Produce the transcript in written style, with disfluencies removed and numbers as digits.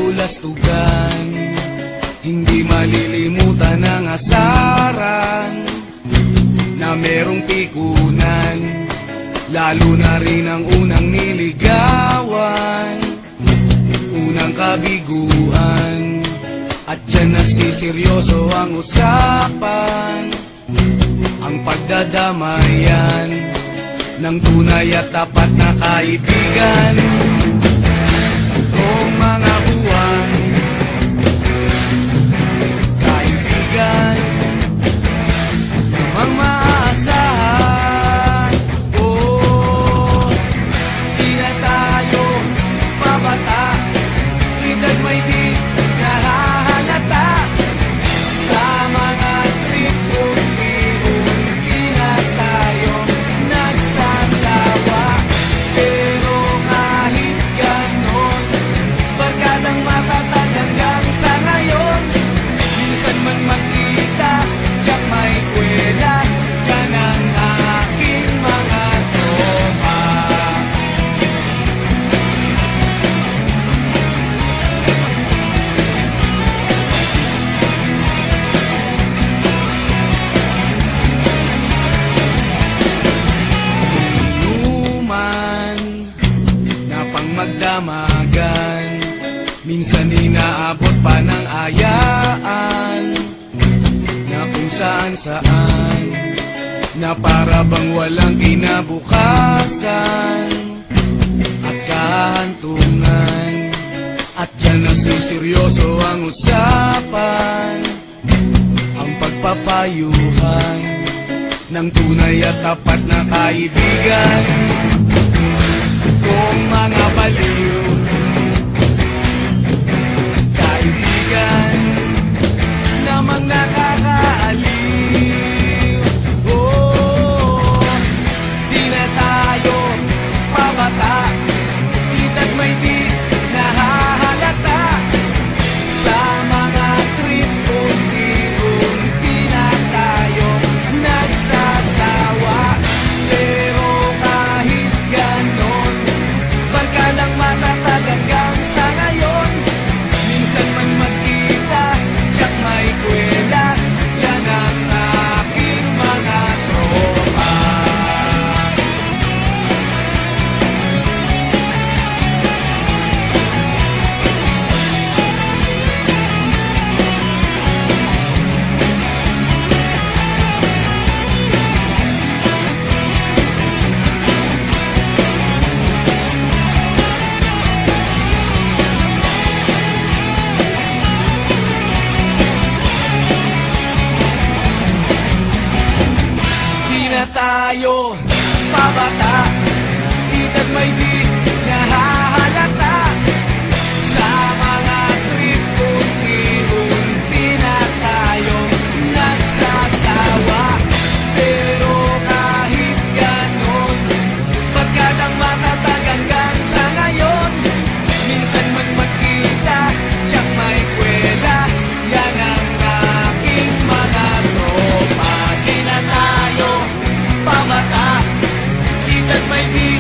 kabulastugan. Hindi malilimutan ang asaran na merong pikunan, lalo na rin ang unang niligawan, unang kabiguan. At dyan nasiseryoso ang usapan, ang pagdadamayan ng tunay at tapat na kaibigan. O mga buwan, kaibigan, namang maaasahan. Di na tayo babata, edad may di nahahalata. Sa mga trip unti-unti na tayo nagsasawa. Pero kahit ganon, barkadang matatag hanggang sa ngayon. Minsan man magkita, tiyak may kwela, yan ang aking mga tropa. Inuman na pang magdamagan, minsan inaabot pa ng ayaan, na kung saan-saan, na para bang walang kinabukasan at kahantungan. At dyan nasiseryoso ang usapan, ang pagpapayuhan ng tunay at tapat na kaibigan. Kung mga baliw, kaibigan, namang nakakaaliw. Di na tayo pabata, edad may di nahahalata. Sa mga trip unti-unti na tayo nagsasawa. Pero kahit ganon, barkadang matatag hanggang sa ngayon. Minsan man magkita, tiyak may kwela, yan ang aking mga tropa. Di na tayo pabata, edad may di nahahalata. Sa mga trip unti-unti na tayo nagsasawa. Pero kahit ganon, barkadang matatag hanggang sa ngayon. Minsan man magkita, tiyak may kwela, yan ang aking mga tropa. Di na tayo pabata, edad may di